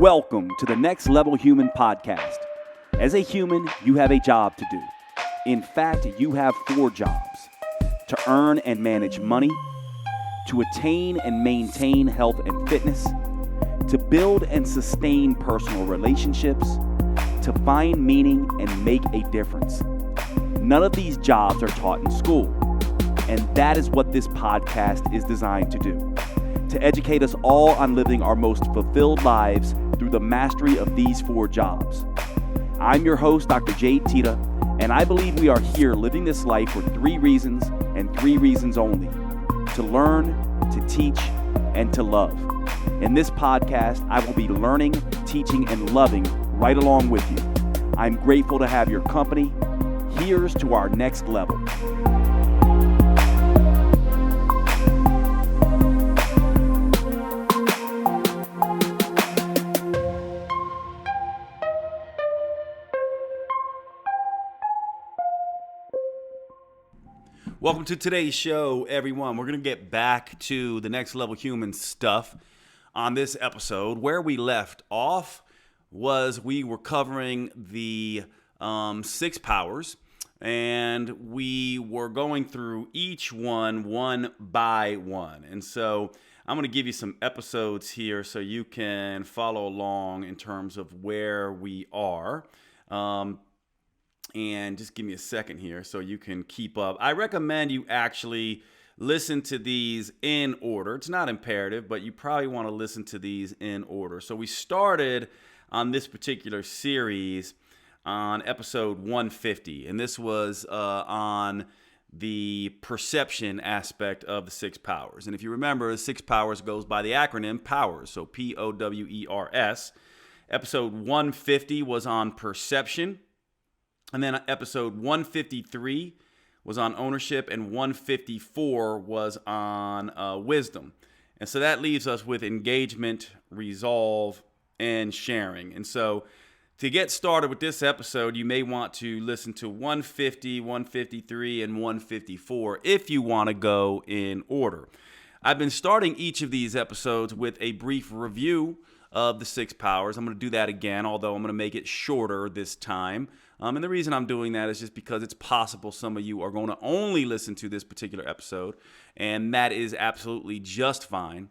Welcome to the Next Level Human podcast. As a human, you have a job to do. In fact, you have 4 jobs: to earn and manage money, to attain and maintain health and fitness, to build and sustain personal relationships, to find meaning and make a difference. None of these jobs are taught in school, and that is what this podcast is designed to do: to educate us all on living our most fulfilled lives through the mastery of these 4 jobs. I'm your host, Dr. Jade, and I believe we are here living this life for 3 reasons and 3 reasons only: to learn, to teach, and to love. In this podcast, I will be learning, teaching, and loving right along with you. I'm grateful to have your company. Here's to our next level. Welcome to today's show, everyone. We're going to get back to the next level human stuff on this episode. Where we left off was we were covering the 6 powers, and we were going through each one by one. And so I'm going to give you some episodes here so you can follow along in terms of where we are. And just give me a second here so you can keep up. I recommend you actually listen to these in order. It's not imperative, but you probably want to listen to these in order. So we started on this particular series on episode 150, and this was on the perception aspect of the 6 powers. And if you remember, the 6 powers goes by the acronym POWERS, so POWERS. Episode 150 was on perception. And then episode 153 was on ownership, and 154 was on wisdom. And so that leaves us with engagement, resolve, and sharing. And so to get started with this episode, you may want to listen to 150, 153, and 154 if you want to go in order. I've been starting each of these episodes with a brief review of the 6 powers. I'm going to do that again, although I'm going to make it shorter this time. And the reason I'm doing that is just because it's possible some of you are going to only listen to this particular episode, and that is absolutely just fine.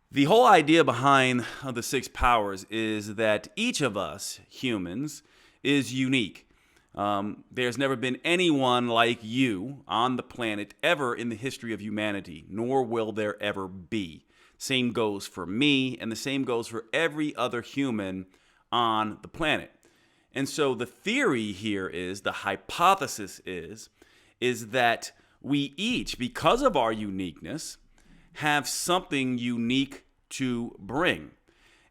The whole idea behind the 6 powers is that each of us humans is unique. There's never been anyone like you on the planet ever in the history of humanity, nor will there ever be. Same goes for me, and the same goes for every other human on the planet. And so the theory here is, the hypothesis is that we each, because of our uniqueness, have something unique to bring.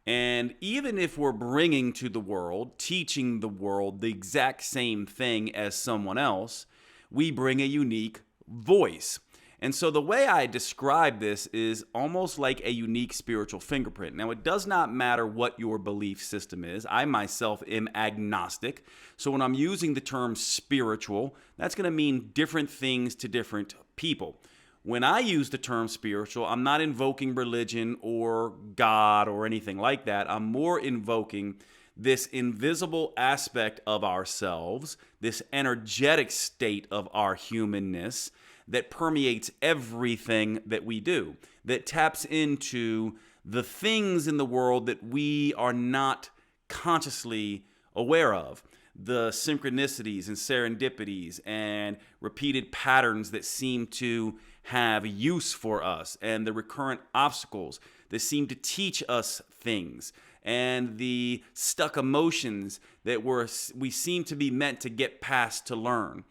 And even if we're bringing to the world, teaching the world the exact same thing as someone else, we bring a unique voice. And so the way I describe this is almost like a unique spiritual fingerprint. Now, it does not matter what your belief system is. I myself am agnostic. So when I'm using the term spiritual, that's going to mean different things to different people. When I use the term spiritual, I'm not invoking religion or God or anything like that. I'm more invoking this invisible aspect of ourselves, this energetic state of our humanness that permeates everything that we do, that taps into the things in the world that we are not consciously aware of, the synchronicities and serendipities and repeated patterns that seem to have use for us, and the recurrent obstacles that seem to teach us things, and the stuck emotions that we seem to be meant to get past to learn.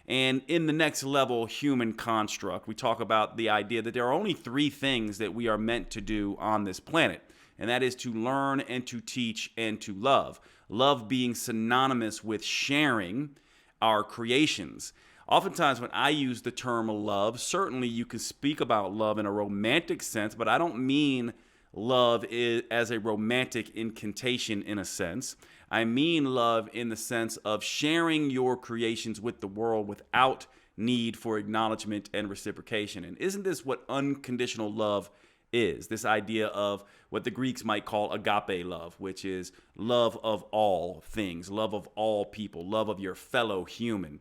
And in the next level human construct, we talk about the idea that there are only 3 things that we are meant to do on this planet. And that is to learn and to teach and to love. Love being synonymous with sharing our creations. Oftentimes when I use the term love, certainly you can speak about love in a romantic sense, but I don't mean love as a romantic incantation in a sense. I mean love in the sense of sharing your creations with the world without need for acknowledgement and reciprocation. And isn't this what unconditional love is. This idea of what the Greeks might call agape love, which is love of all things, love of all people, love of your fellow human.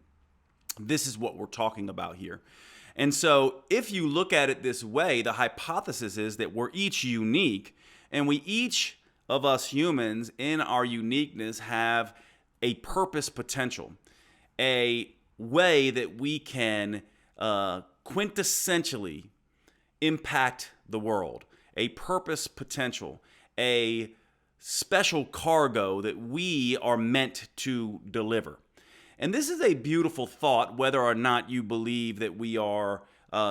This is what we're talking about here. And so if you look at it this way, the hypothesis is that we're each unique, and we each of us humans in our uniqueness have a purpose potential, a way that we can quintessentially impact the world, a purpose potential, a special cargo that we are meant to deliver. And this is a beautiful thought, whether or not you believe that we are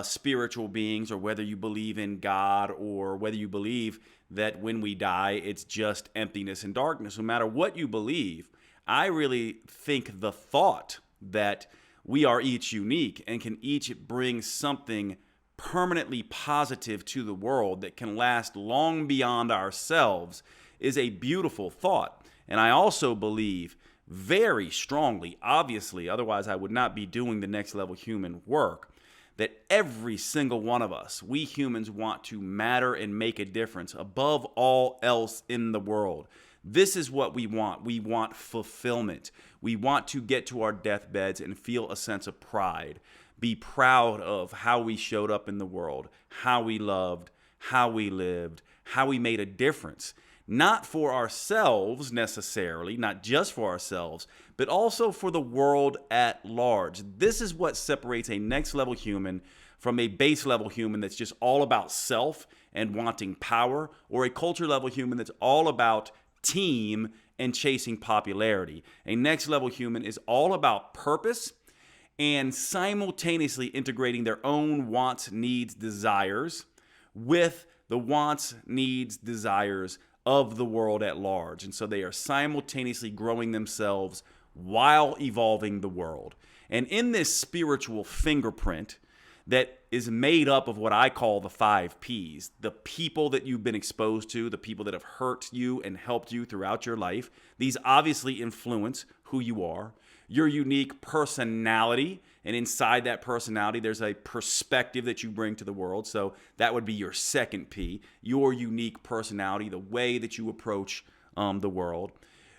spiritual beings, or whether you believe in God, or whether you believe that when we die, it's just emptiness and darkness. No matter what you believe, I really think the thought that we are each unique and can each bring something permanently positive to the world that can last long beyond ourselves is a beautiful thought. And I also believe very strongly, obviously, otherwise I would not be doing the next level human work, that every single one of us, we humans, want to matter and make a difference above all else in the world. This is what we want. We want fulfillment. We want to get to our deathbeds and feel a sense of pride, be proud of how we showed up in the world, how we loved, how we lived, how we made a difference. Not for ourselves necessarily, not just for ourselves, but also for the world at large. This is what separates a next level human from a base level human that's just all about self and wanting power, or a culture level human that's all about team and chasing popularity. A next level human is all about purpose and simultaneously integrating their own wants, needs, desires with the wants, needs, desires of the world at large. And so they are simultaneously growing themselves while evolving the world. And in this spiritual fingerprint that is made up of what I call the 5 Ps, the people that you've been exposed to, the people that have hurt you and helped you throughout your life, these obviously influence who you are, your unique personality, and inside that personality, there's a perspective that you bring to the world. So that would be your second P, your unique personality, the way that you approach the world.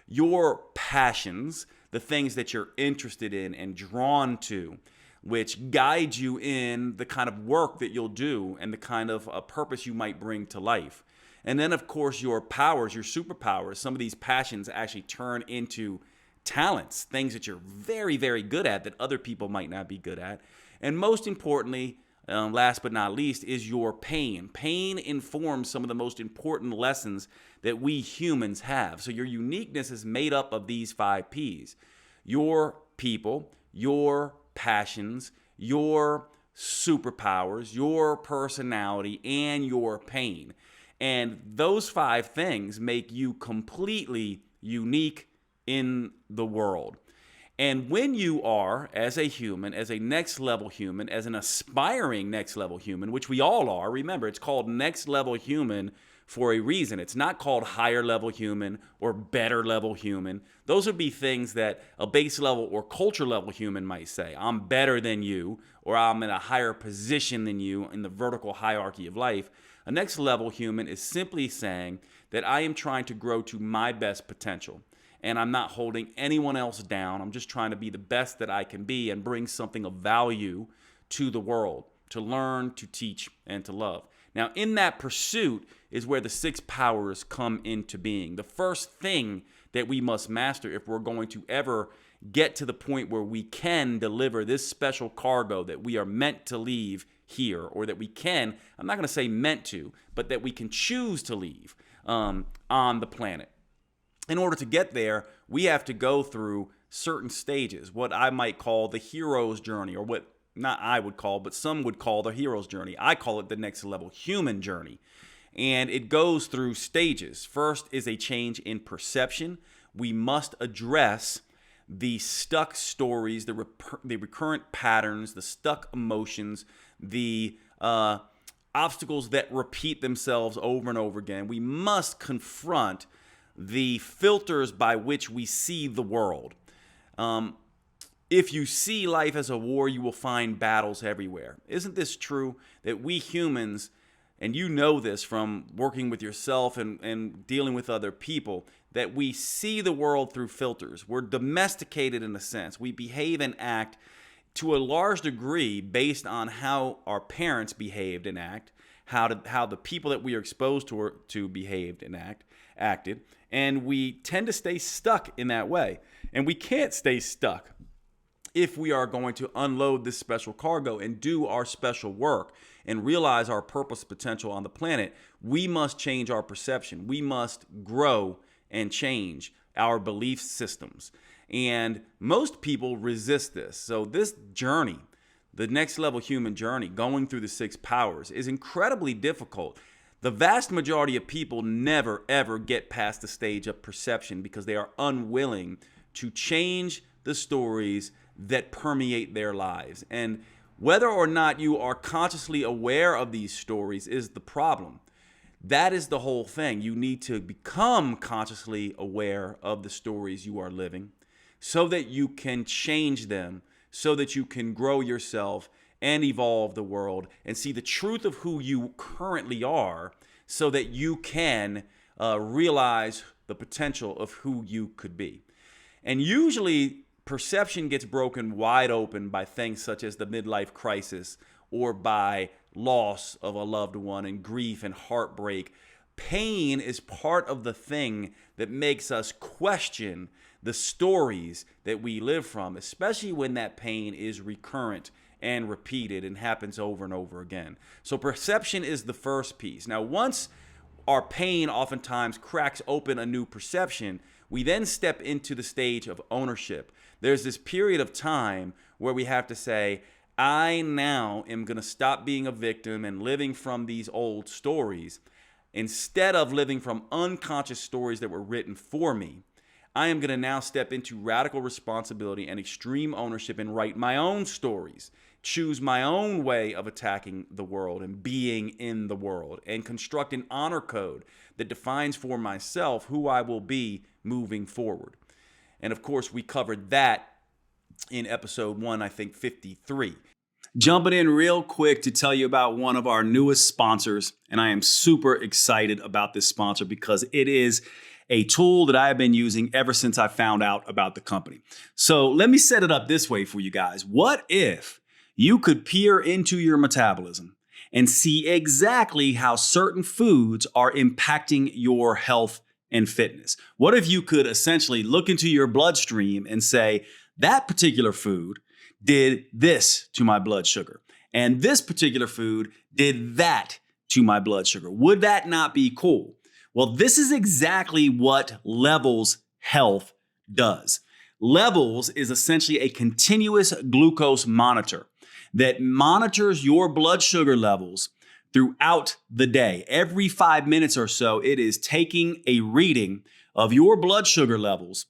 Your passions, the things that you're interested in and drawn to, which guide you in the kind of work that you'll do and the kind of purpose you might bring to life. And then, of course, your powers, your superpowers. Some of these passions actually turn into talents, things that you're very, very good at that other people might not be good at. And most importantly, last but not least, is your pain. Pain informs some of the most important lessons that we humans have. So your uniqueness is made up of these 5 Ps. Your people, your passions, your superpowers, your personality, and your pain. And those 5 things make you completely unique in the world. And when you are, as a human, as a next level human, as an aspiring next level human, which we all are, remember, it's called next level human for a reason. It's not called higher level human or better level human. Those would be things that a base level or culture level human might say. I'm better than you, or I'm in a higher position than you in the vertical hierarchy of life. A next level human is simply saying that I am trying to grow to my best potential. And I'm not holding anyone else down. I'm just trying to be the best that I can be and bring something of value to the world, to learn, to teach, and to love. Now, in that pursuit is where the 6 powers come into being. The first thing that we must master if we're going to ever get to the point where we can deliver this special cargo that we are meant to leave here, or that we can, I'm not going to say meant to, but that we can choose to leave on the planet. In order to get there, we have to go through certain stages, what I might call the hero's journey, or what not I would call, but some would call the hero's journey. I call it the next level human journey. And it goes through stages. First is a change in perception. We must address the stuck stories, the recurrent patterns, the stuck emotions, the obstacles that repeat themselves over and over again. We must confront the filters by which we see the world. If you see life as a war, you will find battles everywhere. Isn't this true that we humans and you know this from working with yourself and dealing with other people, that we see the world through filters. We're domesticated in a sense. We behave and act to a large degree based on how our parents behaved and how the people that we are exposed to behaved and acted, and we tend to stay stuck in that way. And we can't stay stuck if we are going to unload this special cargo and do our special work and realize our purpose potential on the planet. We must change our perception. We must grow and change our belief systems. And most people resist this. So this journey, the next level human journey, going through the 6 powers, is incredibly difficult. The vast majority of people never, ever get past the stage of perception because they are unwilling to change the stories that permeate their lives. And whether or not you are consciously aware of these stories is the problem. That is the whole thing. You need to become consciously aware of the stories you are living so that you can change them, so that you can grow yourself and evolve the world and see the truth of who you currently are so that you can realize the potential of who you could be. And usually perception gets broken wide open by things such as the midlife crisis or by loss of a loved one and grief and heartbreak. Pain is part of the thing that makes us question the stories that we live from, especially when that pain is recurrent and repeated and happens over and over again. So perception is the first piece. Now, once our pain oftentimes cracks open a new perception, we then step into the stage of ownership. There's this period of time where we have to say, I now am going to stop being a victim and living from these old stories. Instead of living from unconscious stories that were written for me, I am going to now step into radical responsibility and extreme ownership and write my own stories, choose my own way of attacking the world and being in the world, and construct an honor code that defines for myself who I will be moving forward. And of course, we covered that in episode 1, I think 53. Jumping in real quick to tell you about one of our newest sponsors, and I am super excited about this sponsor because it is a tool that I have been using ever since I found out about the company. So let me set it up this way for you guys. What if you could peer into your metabolism and see exactly how certain foods are impacting your health and fitness? What if you could essentially look into your bloodstream and say, that particular food did this to my blood sugar, and this particular food did that to my blood sugar? Would that not be cool? Well, this is exactly what Levels Health does. Levels is essentially a continuous glucose monitor that monitors your blood sugar levels throughout the day. Every 5 minutes or so, it is taking a reading of your blood sugar levels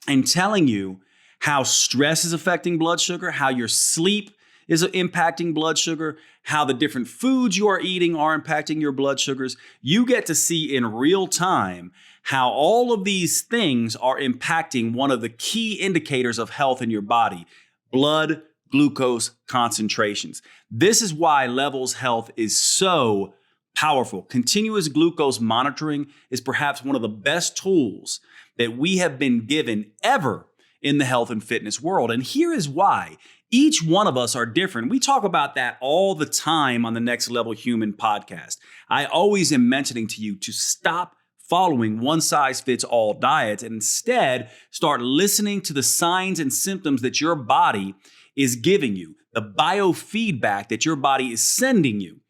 and telling you how stress is affecting blood sugar, how your sleep is impacting blood sugar, how the different foods you are eating are impacting your blood sugars. You get to see in real time how all of these things are impacting one of the key indicators of health in your body, blood glucose concentrations. This is why Levels Health is so powerful. Continuous glucose monitoring is perhaps one of the best tools that we have been given ever in the health and fitness world. And here is why. Each one of us are different. We talk about that all the time on the Next Level Human podcast. I always am mentioning to you to stop following one-size-fits-all diets and instead start listening to the signs and symptoms that your body is giving you, the biofeedback that your body is sending you.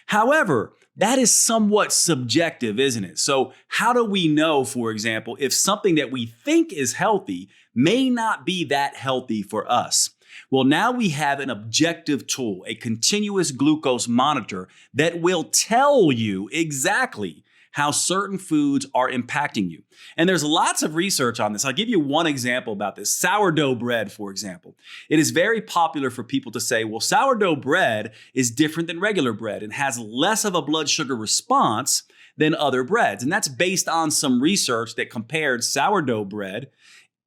However, that is somewhat subjective, isn't it? So how do we know, for example, if something that we think is healthy may not be that healthy for us? Well, now we have an objective tool, a continuous glucose monitor that will tell you exactly how certain foods are impacting you. And there's lots of research on this. I'll give you one example about this. Sourdough bread, for example. It is very popular for people to say, well, sourdough bread is different than regular bread and has less of a blood sugar response than other breads. And that's based on some research that compared sourdough bread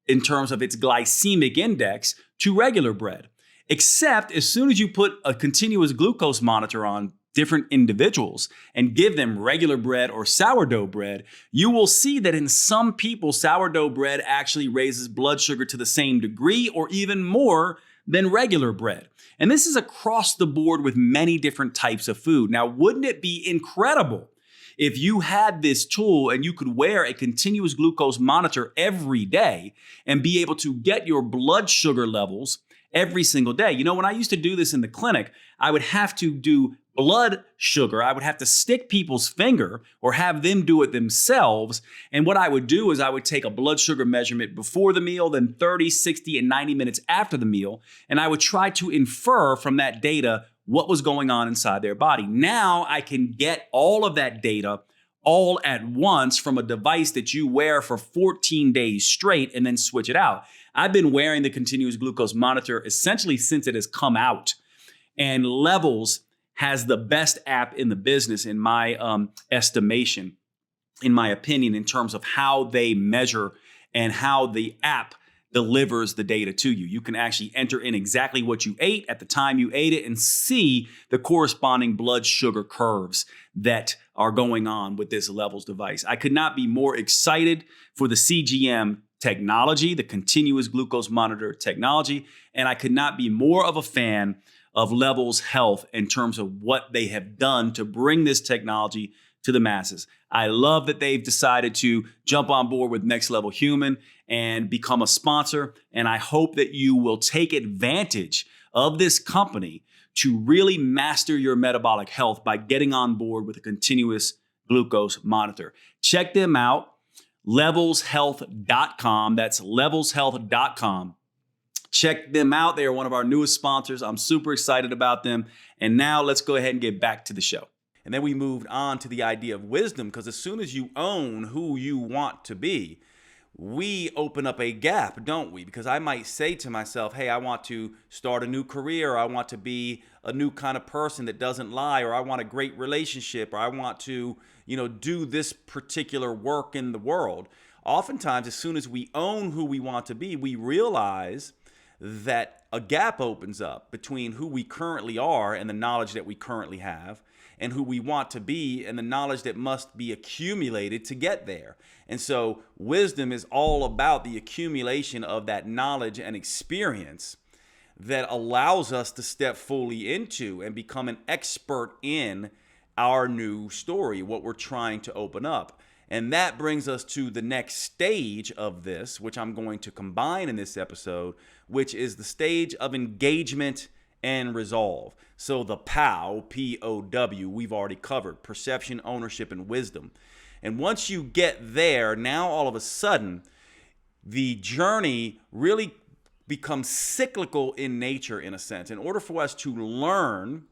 in terms of its glycemic index to regular bread. Except as soon as you put a continuous glucose monitor on different individuals and give them regular bread or sourdough bread, you will see that in some people, sourdough bread actually raises blood sugar to the same degree or even more than regular bread. And this is across the board with many different types of food. Now, wouldn't it be incredible if you had this tool and you could wear a continuous glucose monitor every day and be able to get your blood sugar levels every single day? You know, when I used to do this in the clinic, I would have to do blood sugar. I would have to stick people's finger or have them do it themselves. And what I would do is I would take a blood sugar measurement before the meal, then 30, 60, and 90 minutes after the meal. And I would try to infer from that data what was going on inside their body. Now I can get all of that data all at once from a device that you wear for 14 days straight and then switch it out. I've been wearing the continuous glucose monitor essentially since it has come out. And Levels has the best app in the business, in my estimation, in my opinion, in terms of how they measure and how the app delivers the data to you. You can actually enter in exactly what you ate at the time you ate it and see the corresponding blood sugar curves that are going on with this Levels device. I could not be more excited for the CGM technology, the continuous glucose monitor technology, and I could not be more of a fan of Levels Health in terms of what they have done to bring this technology to the masses. I love that they've decided to jump on board with Next Level Human and become a sponsor. And I hope that you will take advantage of this company to really master your metabolic health by getting on board with a continuous glucose monitor. Check them out, levelshealth.com. That's levelshealth.com. Check them out. They are one of our newest sponsors. I'm super excited about them. And now let's go ahead and get back to the show. And then we moved on to the idea of wisdom, because as soon as you own who you want to be, we open up a gap, don't we? Because I might say to myself, hey, I want to start a new career. I want to be a new kind of person that doesn't lie, or I want a great relationship, or I want to, do this particular work in the world. Oftentimes, as soon as we own who we want to be, we realize that a gap opens up between who we currently are and the knowledge that we currently have, and who we want to be and the knowledge that must be accumulated to get there. And so wisdom is all about the accumulation of that knowledge and experience that allows us to step fully into and become an expert in our new story, what we're trying to open up. And that brings us to the next stage of this, which I'm going to combine in this episode, which is the stage of engagement and resolve. So the POW, P-O-W, we've already covered: perception, ownership, and wisdom. And once you get there, now all of a sudden, the journey really becomes cyclical in nature, in a sense. In order for us to learn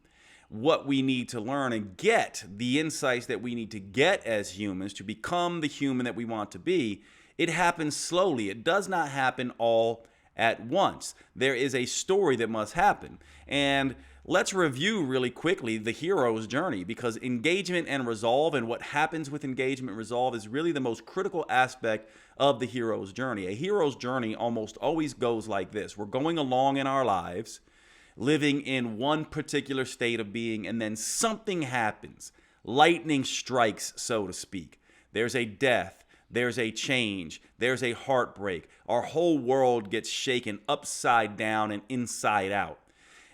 what we need to learn and get the insights that we need to get as humans to become the human that we want to be, it happens slowly. It does not happen all at once. There is a story that must happen. And let's review really quickly the hero's journey, because engagement and resolve and what happens with engagement and resolve is really the most critical aspect of the hero's journey. A hero's journey almost always goes like this. We're going along in our lives, living in one particular state of being, and then something happens. Lightning strikes, so to speak. There's a death. There's a change. There's a heartbreak. Our whole world gets shaken upside down and inside out.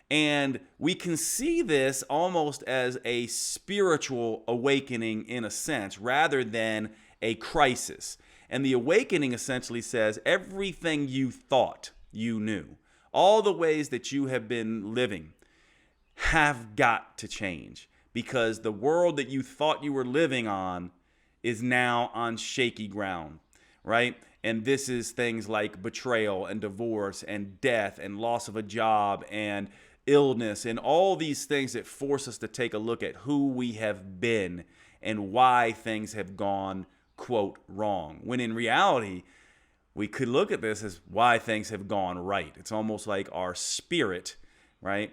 And we can see this almost as a spiritual awakening in a sense, rather than a crisis. And the awakening essentially says everything you thought you knew, all the ways that you have been living, have got to change, because the world that you thought you were living on is now on shaky ground, right? And this is things like betrayal and divorce and death and loss of a job and illness and all these things that force us to take a look at who we have been and why things have gone, quote, wrong. When in reality, we could look at this as why things have gone right. It's almost like our spirit, right?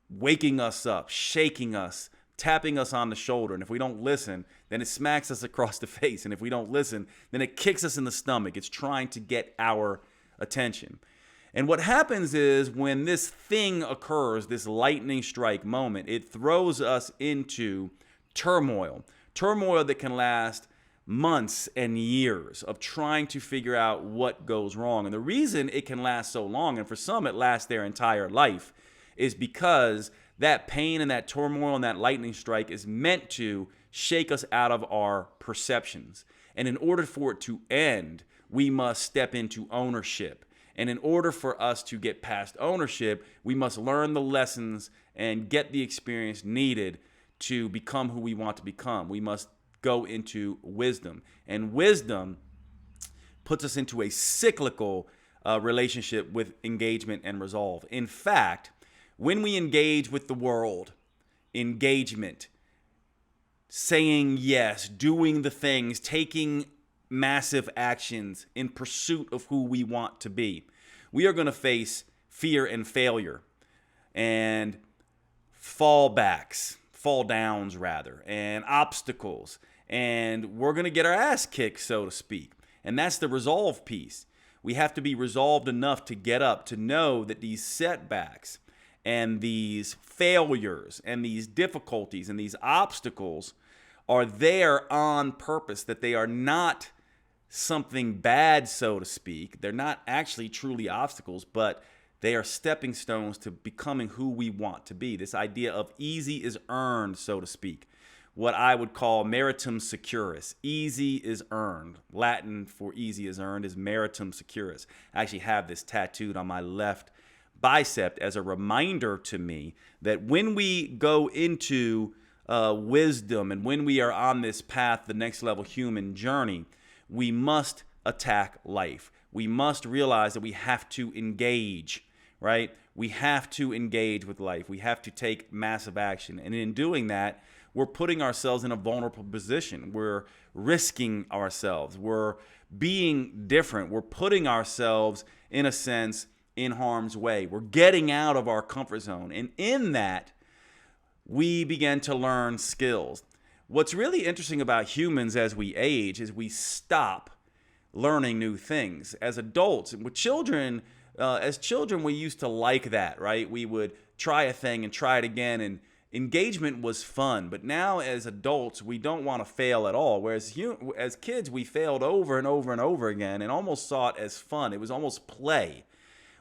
Waking us up, shaking us, tapping us on the shoulder. And if we don't listen, then it smacks us across the face. And if we don't listen, then it kicks us in the stomach. It's trying to get our attention. And what happens is when this thing occurs, this lightning strike moment, it throws us into turmoil. Turmoil that can last months and years of trying to figure out what goes wrong. And the reason it can last so long, and for some it lasts their entire life, is because that pain and that turmoil and that lightning strike is meant to shake us out of our perceptions. And in order for it to end, we must step into ownership. And in order for us to get past ownership, we must learn the lessons and get the experience needed to become who we want to become. We must go into wisdom. And wisdom puts us into a cyclical relationship with engagement and resolve. In fact, when we engage with the world, engagement, saying yes, doing the things, taking massive actions in pursuit of who we want to be, we are going to face fear and failure and fall downs rather, and obstacles. And we're going to get our ass kicked, so to speak. And that's the resolve piece. We have to be resolved enough to get up, to know that these setbacks and these failures and these difficulties and these obstacles are there on purpose, that they are not something bad, so to speak. They're not actually truly obstacles, but they are stepping stones to becoming who we want to be. This idea of easy is earned, so to speak. What I would call meritum securis. Easy is earned. Latin for easy is earned is meritum securis. I actually have this tattooed on my left bicep as a reminder to me that when we go into wisdom and when we are on this path, the next level human journey, we must attack life. We must realize that we have to engage, right? We have to engage with life. We have to take massive action. And in doing that, we're putting ourselves in a vulnerable position. We're risking ourselves. We're being different. We're putting ourselves, in a sense, in harm's way. We're getting out of our comfort zone. And in that, we begin to learn skills. What's really interesting about humans as we age is we stop learning new things. As adults, with children, as children, we used to like that, right? We would try a thing and try it again, and engagement was fun. But now as adults, we don't want to fail at all. Whereas as kids, we failed over and over and over again and almost saw it as fun. It was almost play.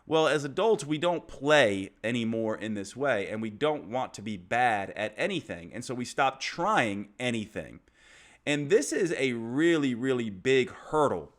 Well, as adults, we don't play anymore in this way, and we don't want to be bad at anything. And so we stop trying anything. And this is a really, really big hurdle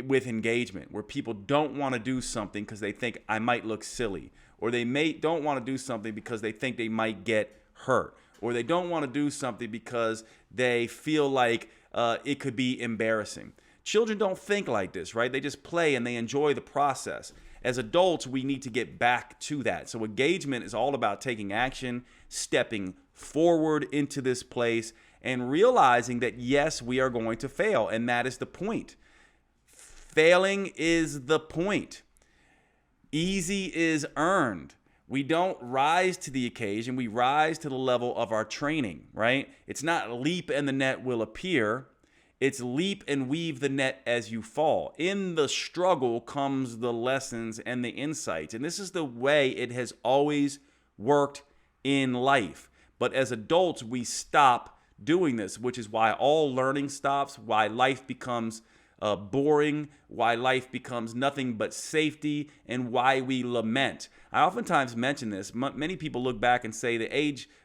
with engagement, where people don't want to do something because they think I might look silly, or they don't want to do something because they think they might get hurt, or they don't want to do something because they feel like it could be embarrassing. Children don't think like this, right? They just play and they enjoy the process. As adults, we need to get back to that. So engagement is all about taking action, stepping forward into this place, and realizing that, yes, we are going to fail. And that is the point. Failing is the point. Easy is earned. We don't rise to the occasion. We rise to the level of our training, right? It's not leap and the net will appear. It's leap and weave the net as you fall. In the struggle comes the lessons and the insights. And this is the way it has always worked in life. But as adults, we stop doing this, which is why all learning stops, why life becomes boring, why life becomes nothing but safety, and why we lament. I oftentimes mention this. Many people look back and say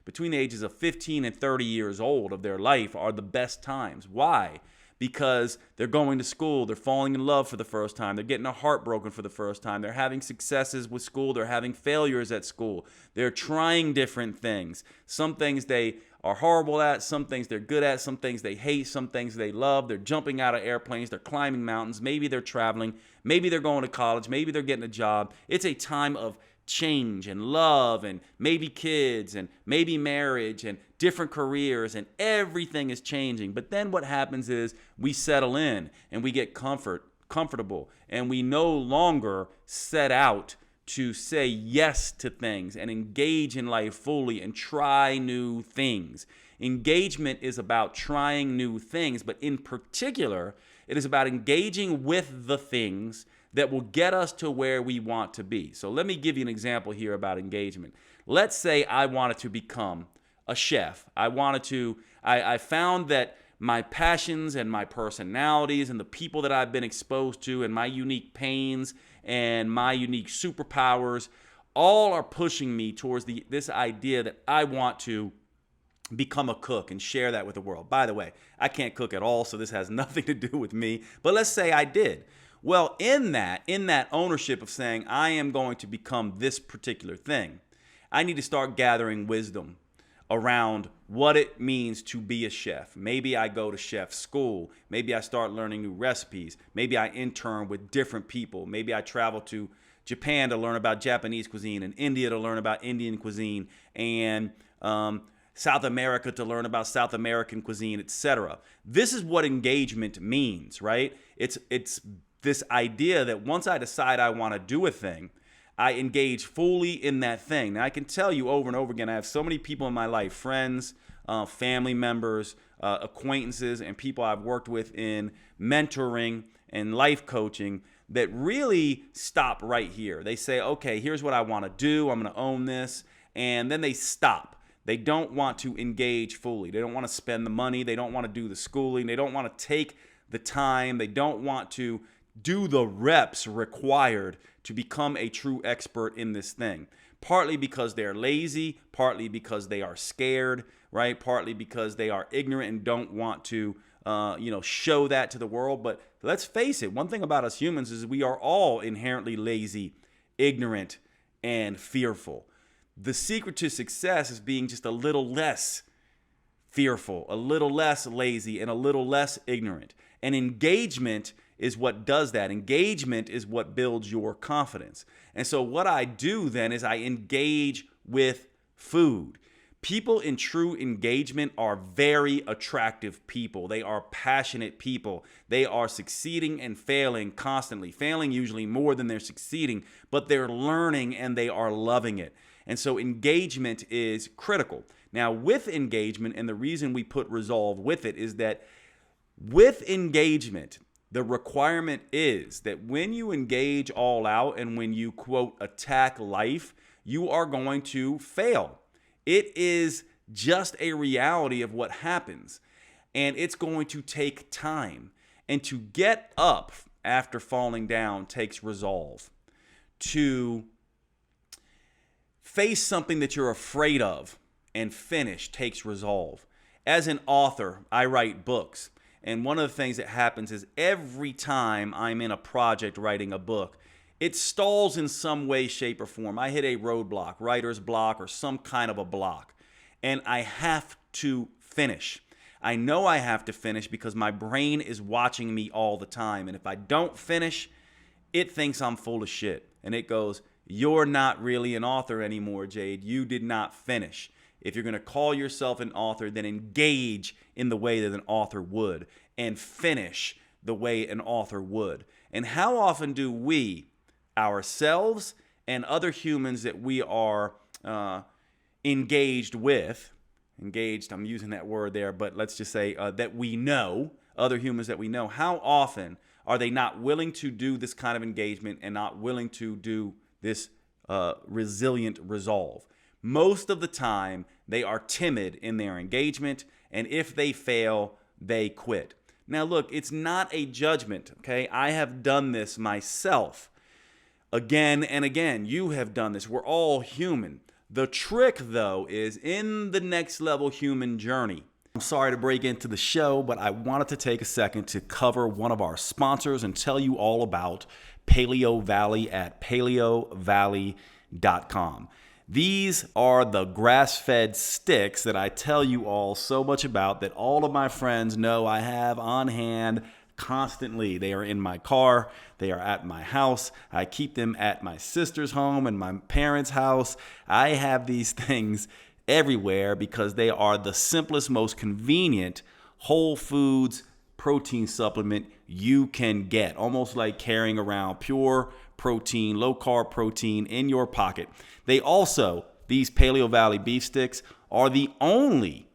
between the ages of 15 and 30 years old of their life are the best times. Why? Because they're going to school, they're falling in love for the first time, they're getting a heart broken for the first time, they're having successes with school, they're having failures at school, they're trying different things. Some things they are horrible at, some things they're good at, some things they hate, some things they love. They're jumping out of airplanes, they're climbing mountains, maybe they're traveling, maybe they're going to college, maybe they're getting a job. It's a time of change and love and maybe kids and maybe marriage and different careers, and everything is changing. But then what happens is we settle in and we get comfortable, and we no longer set out to say yes to things and engage in life fully and try new things. Engagement is about trying new things, but in particular, It is about engaging with the things that will get us to where we want to be. So let me give you an example here about engagement. Let's say I wanted to become a chef. I found that my passions and my personalities and the people that I've been exposed to and my unique pains and my unique superpowers all are pushing me towards this idea that I want to become a cook and share that with the world. By the way, I can't cook at all, so this has nothing to do with me. But let's say I did. Well, in that ownership of saying I am going to become this particular thing, I need to start gathering wisdom around what it means to be a chef. Maybe I go to chef school. Maybe I start learning new recipes. Maybe I intern with different people. Maybe I travel to Japan to learn about Japanese cuisine and India to learn about Indian cuisine and South America to learn about South American cuisine, etc. This is what engagement means, right? It's this idea that once I decide I want to do a thing, I engage fully in that thing. Now, I can tell you over and over again, I have so many people in my life, friends, family members, acquaintances, and people I've worked with in mentoring and life coaching that really stop right here. They say, okay, here's what I want to do. I'm going to own this. And then they stop. They don't want to engage fully. They don't want to spend the money. They don't want to do the schooling. They don't want to take the time. They don't want to do the reps required to become a true expert in this thing. Partly because they're lazy, partly because they are scared, right? Partly because they are ignorant and don't want to show that to the world. But let's face it, one thing about us humans is we are all inherently lazy, ignorant, and fearful. The secret to success is being just a little less fearful, a little less lazy, and a little less ignorant. And engagement is what does that. Engagement is what builds your confidence. And so what I do then is I engage with food. People in true engagement are very attractive people. They are passionate people. They are succeeding and failing constantly, failing usually more than they're succeeding, but they're learning and they are loving it. And so engagement is critical. Now, with engagement, and the reason we put resolve with it is that with engagement, the requirement is that when you engage all out and when you, quote, attack life, you are going to fail. It is just a reality of what happens. And it's going to take time. And to get up after falling down takes resolve. To face something that you're afraid of and finish takes resolve. As an author, I write books. And one of the things that happens is every time I'm in a project writing a book, it stalls in some way, shape, or form. I hit a roadblock, writer's block, or some kind of a block. And I have to finish. I know I have to finish because my brain is watching me all the time. And if I don't finish, it thinks I'm full of shit. And it goes, you're not really an author anymore, Jade. You did not finish. If you're going to call yourself an author, then engage in the way that an author would and finish the way an author would. And how often do we, ourselves and other humans that we are engaged with, I'm using that word there, but let's just say that we know, other humans that we know, how often are they not willing to do this kind of engagement and not willing to do this resilient resolve? Most of the time, they are timid in their engagement, and if they fail, they quit. Now, look, it's not a judgment, okay? I have done this myself again and again. You have done this. We're all human. The trick, though, is in the next level human journey. I'm sorry to break into the show, but I wanted to take a second to cover one of our sponsors and tell you all about Paleo Valley at paleovalley.com. These are the grass-fed sticks that I tell you all so much about that all of my friends know I have on hand constantly. They are in my car. They are at my house. I keep them at my sister's home and my parents' house. I have these things everywhere because they are the simplest, most convenient whole foods protein supplement you can get. Almost like carrying around pure protein, low-carb protein in your pocket. They also, these Paleo Valley beef sticks, are the only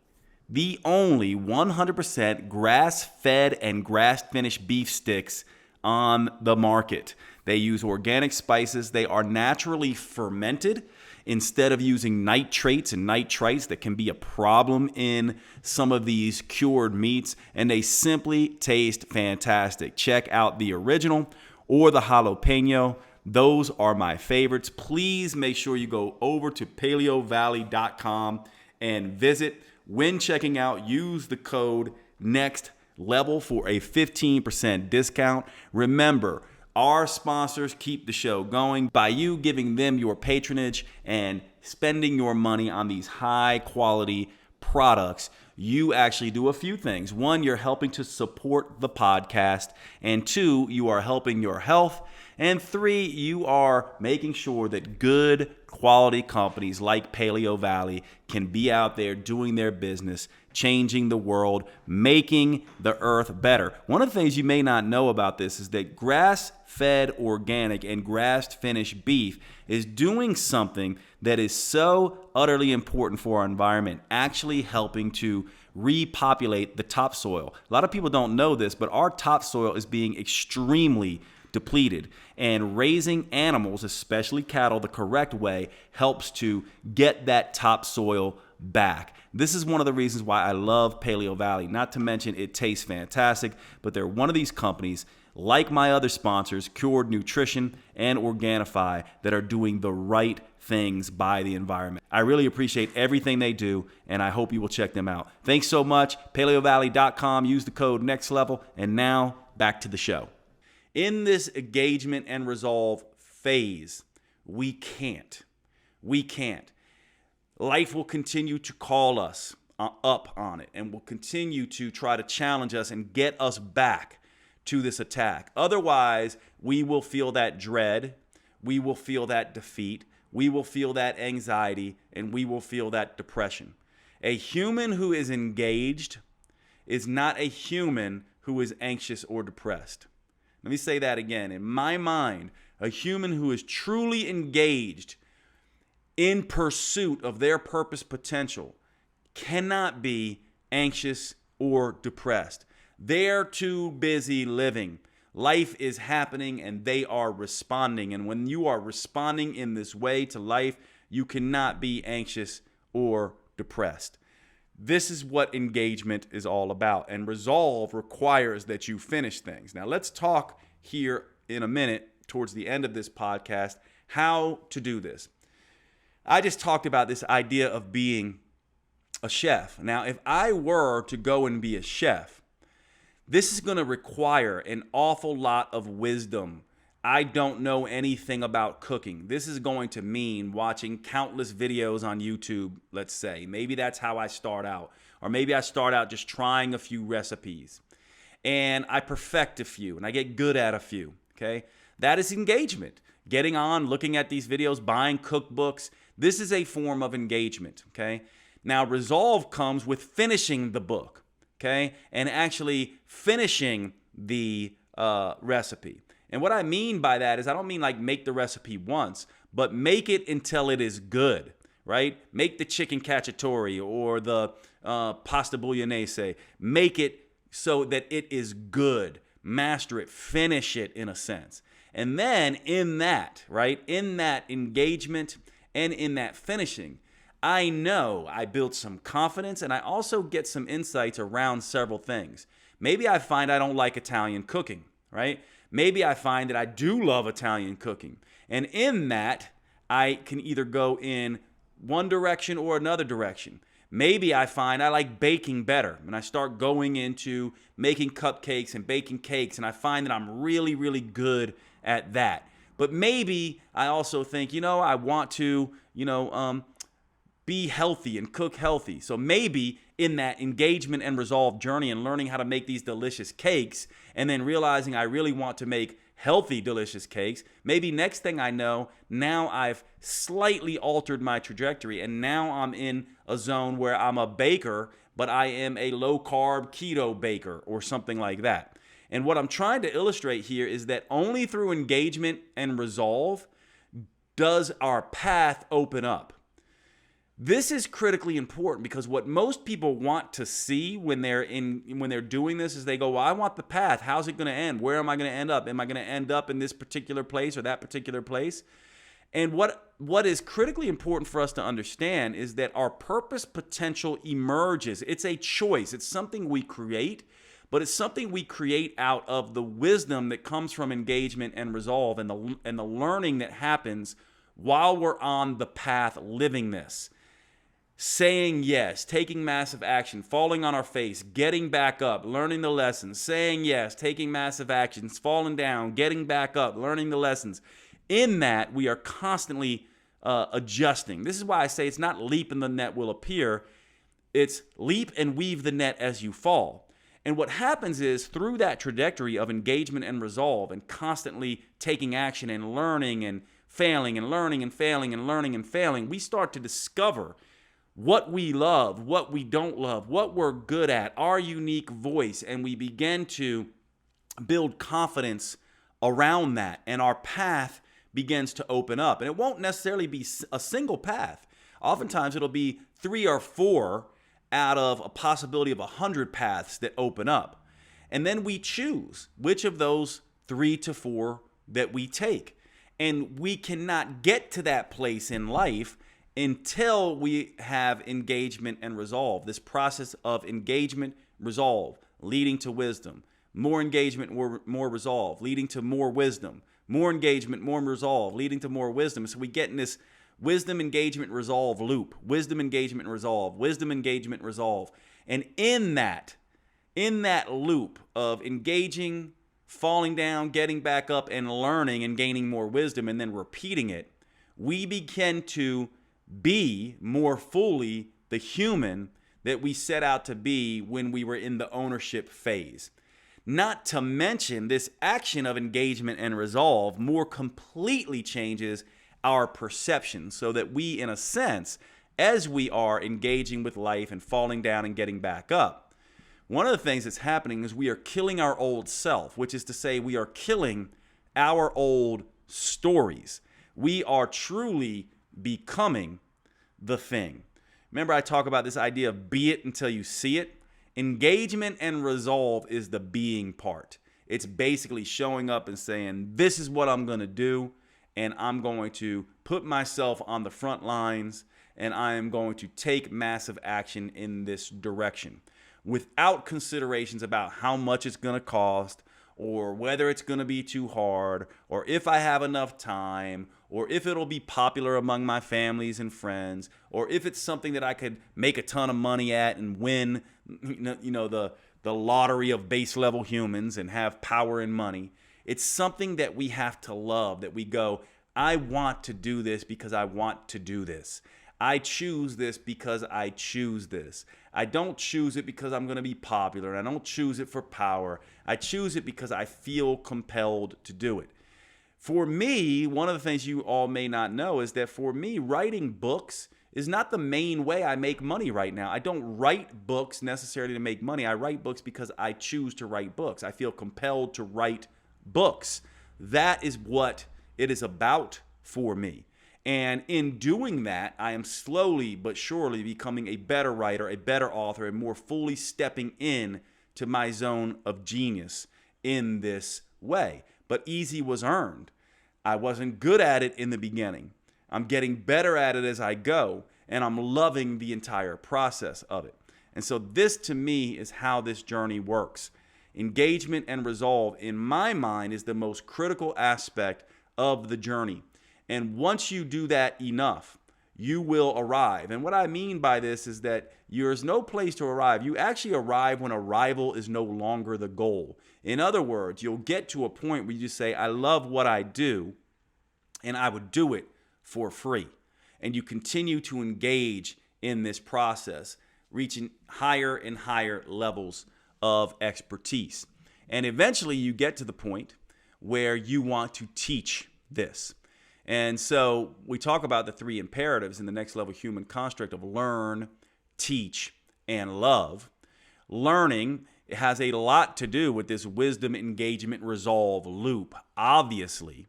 the only 100% grass-fed and grass-finished beef sticks on the market. They use organic spices. They are naturally fermented instead of using nitrates and nitrites that can be a problem in some of these cured meats, and they simply taste fantastic. Check out the original or the jalapeno. Those are my favorites. Please make sure you go over to paleovalley.com and visit. When checking out, use the code NEXTLEVEL for a 15% discount. Remember, our sponsors keep the show going by you giving them your patronage and spending your money on these high quality products. You actually do a few things. One, you're helping to support the podcast. And two, you are helping your health. And three, you are making sure that good quality companies like Paleo Valley can be out there doing their business, changing the world, making the earth better. One of the things you may not know about this is that grass-fed organic and grass-finished beef is doing something that is so utterly important for our environment, actually helping to repopulate the topsoil. A lot of people don't know this, but our topsoil is being extremely depleted, and raising animals, especially cattle, the correct way helps to get that topsoil back. This is one of the reasons why I love Paleo Valley. Not to mention it tastes fantastic, but they're one of these companies, like my other sponsors, Cured Nutrition and Organifi, that are doing the right things by the environment. I really appreciate everything they do, and I hope you will check them out. Thanks so much. paleovalley.com. Use the code NEXTLEVEL. And now back to the show. In this engagement and resolve phase, we can't. Life will continue to call us up on it, and will continue to try to challenge us and get us back to this attack. Otherwise, we will feel that dread, we will feel that defeat, we will feel that anxiety, and we will feel that depression. A human who is engaged is not a human who is anxious or depressed. Let me say that again. In my mind, a human who is truly engaged in pursuit of their purpose potential cannot be anxious or depressed. They're too busy living. Life is happening and they are responding. And when you are responding in this way to life, you cannot be anxious or depressed. This is what engagement is all about. And resolve requires that you finish things. Now, let's talk here in a minute, towards the end of this podcast, how to do this. I just talked about this idea of being a chef. Now, if I were to go and be a chef, this is going to require an awful lot of wisdom. I don't know anything about cooking. This is going to mean watching countless videos on YouTube, let's say. Maybe that's how I start out. Or maybe I start out just trying a few recipes. And I perfect a few, and I get good at a few, okay? That is engagement. Getting on, looking at these videos, buying cookbooks. This is a form of engagement, okay? Now, resolve comes with finishing the book, okay? And actually finishing the recipe. And what I mean by that is I don't mean like make the recipe once, but make it until it is good, right? Make the chicken cacciatore or the pasta bolognese. Make it so that it is good. Master it. Finish it in a sense. And then in that, right, in that engagement and in that finishing, I know I build some confidence and I also get some insights around several things. Maybe I find I don't like Italian cooking, right? Maybe I find that I do love Italian cooking. And in that, I can either go in one direction or another direction. Maybe I find I like baking better, and I start going into making cupcakes and baking cakes, and I find that I'm really, really good at that. But maybe I also think, I want to, be healthy and cook healthy. So maybe in that engagement and resolve journey and learning how to make these delicious cakes and then realizing I really want to make healthy, delicious cakes, maybe next thing I know, now I've slightly altered my trajectory and now I'm in a zone where I'm a baker, but I am a low-carb keto baker or something like that. And what I'm trying to illustrate here is that only through engagement and resolve does our path open up. This is critically important because what most people want to see when they're doing this is they go, well, I want the path. How's it going to end? Where am I going to end up? Am I going to end up in this particular place or that particular place? And what is critically important for us to understand is that our purpose potential emerges. It's a choice. It's something we create, but it's something we create out of the wisdom that comes from engagement and resolve and the learning that happens while we're on the path living this. Saying yes, taking massive action, falling on our face, getting back up, learning the lessons, saying yes, taking massive actions, falling down, getting back up, learning the lessons. In that, we are constantly adjusting. This is why I say it's not leap and the net will appear. It's leap and weave the net as you fall. And what happens is through that trajectory of engagement and resolve and constantly taking action and learning and failing and learning and failing and learning and failing, we start to discover what we love, what we don't love, what we're good at, our unique voice, and we begin to build confidence around that, and our path begins to open up. And it won't necessarily be a single path. Oftentimes it'll be 3 or 4 out of a possibility of 100 paths that open up. And then we choose which of those 3 to 4 that we take. And we cannot get to that place in life until we have engagement and resolve. This process of engagement, resolve, leading to wisdom. More engagement, more resolve, leading to more wisdom. More engagement, more resolve, leading to more wisdom. So we get in this wisdom, engagement, resolve loop. Wisdom, engagement, resolve. Wisdom, engagement, resolve. And in that loop of engaging, falling down, getting back up, and learning and gaining more wisdom, and then repeating it, we begin to be more fully the human that we set out to be when we were in the ownership phase. Not to mention, this action of engagement and resolve more completely changes our perception so that we, in a sense, as we are engaging with life and falling down and getting back up, one of the things that's happening is we are killing our old self, which is to say we are killing our old stories. We are truly becoming the thing. Remember, I talk about this idea of be it until you see it. Engagement and resolve is the being part. It's basically showing up and saying, this is what I'm going to do, and I'm going to put myself on the front lines, and I am going to take massive action in this direction without considerations about how much it's going to cost, or whether it's going to be too hard, or if I have enough time, or if it'll be popular among my families and friends, or if it's something that I could make a ton of money at and win, the lottery of base level humans and have power and money. It's something that we have to love, that we go, I want to do this because I want to do this. I choose this because I choose this. I don't choose it because I'm going to be popular. I don't choose it for power. I choose it because I feel compelled to do it. For me, one of the things you all may not know is that for me, writing books is not the main way I make money right now. I don't write books necessarily to make money. I write books because I choose to write books. I feel compelled to write books. That is what it is about for me. And in doing that, I am slowly but surely becoming a better writer, a better author, and more fully stepping in to my zone of genius in this way. But easy was earned. I wasn't good at it in the beginning. I'm getting better at it as I go, and I'm loving the entire process of it. And so this, to me, is how this journey works. Engagement and resolve, in my mind, is the most critical aspect of the journey. And once you do that enough, you will arrive. And what I mean by this is that there's no place to arrive. You actually arrive when arrival is no longer the goal. In other words, you'll get to a point where you just say, I love what I do, and I would do it for free. And you continue to engage in this process, reaching higher and higher levels of expertise. And eventually you get to the point where you want to teach this. And so we talk about the 3 imperatives in the next level human construct of learn, teach, and love. Learning has a lot to do with this wisdom, engagement, resolve loop, obviously.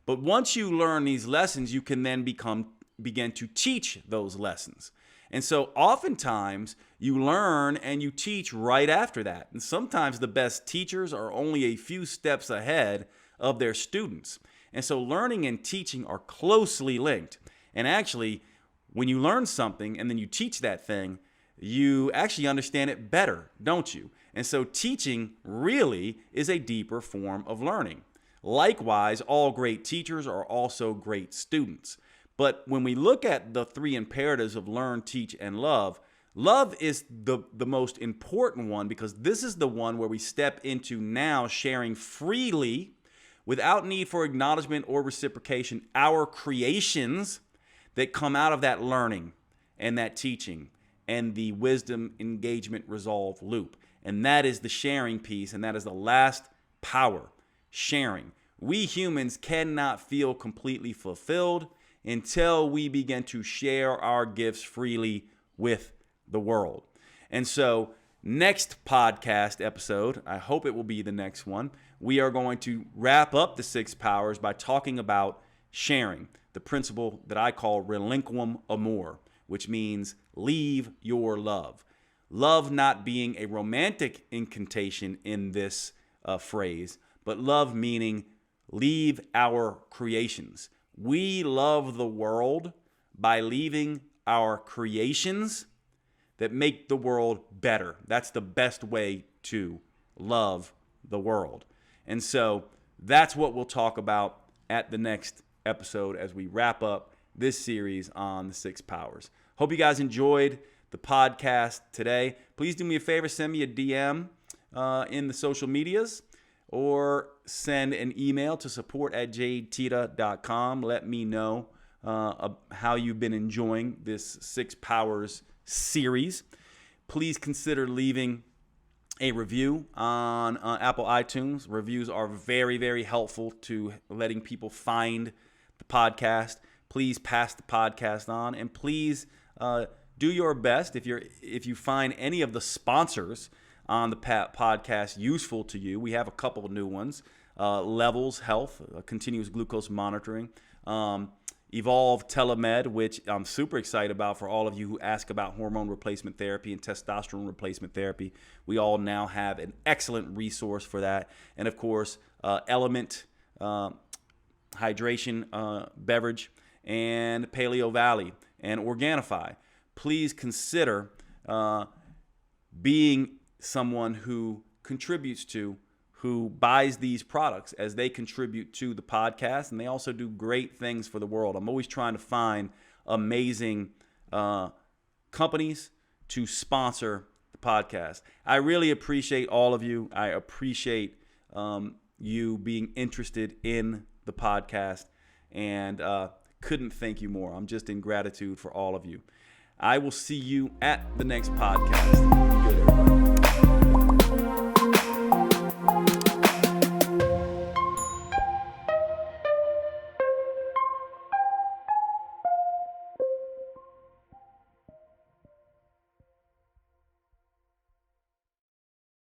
But once you learn these lessons, you can then become begin to teach those lessons. And so oftentimes you learn and you teach right after that. And sometimes the best teachers are only a few steps ahead of their students. And so learning and teaching are closely linked. And actually, when you learn something and then you teach that thing, you actually understand it better, don't you? And so teaching really is a deeper form of learning. Likewise, all great teachers are also great students. But when we look at the three imperatives of learn, teach, and love, love is the most important one, because this is the one where we step into now sharing freely, without need for acknowledgement or reciprocation, our creations that come out of that learning and that teaching and the wisdom, engagement, resolve loop. And that is the sharing piece, and that is the last power, sharing. We humans cannot feel completely fulfilled until we begin to share our gifts freely with the world. And so next podcast episode, I hope it will be the next one, we are going to wrap up the 6 powers by talking about sharing, the principle that I call relinquum amor, which means leave your love. Love not being a romantic incantation in this phrase, but love meaning leave our creations. We love the world by leaving our creations that make the world better. That's the best way to love the world. And so that's what we'll talk about at the next episode as we wrap up this series on the 6 powers. Hope you guys enjoyed the podcast today. Please do me a favor, send me a DM in the social medias, or send an email to support@jadetita.com. Let me know how you've been enjoying this 6 powers series. Please consider leaving a review on Apple iTunes. Reviews are very, very helpful to letting people find the podcast. Please pass the podcast on, and please do your best if you find any of the sponsors on the podcast useful to you. We have a couple of new ones. Levels Health, continuous glucose monitoring. Evolve Telemed, which I'm super excited about for all of you who ask about hormone replacement therapy and testosterone replacement therapy. We all now have an excellent resource for that. And of course, Element Hydration Beverage, and Paleo Valley and Organifi. Please consider being someone who contributes to, who buys these products, as they contribute to the podcast, and they also do great things for the world. I'm always trying to find amazing companies to sponsor the podcast. I really appreciate all of you. I appreciate you being interested in the podcast, and couldn't thank you more. I'm just in gratitude for all of you. I will see you at the next podcast. Be good, everybody.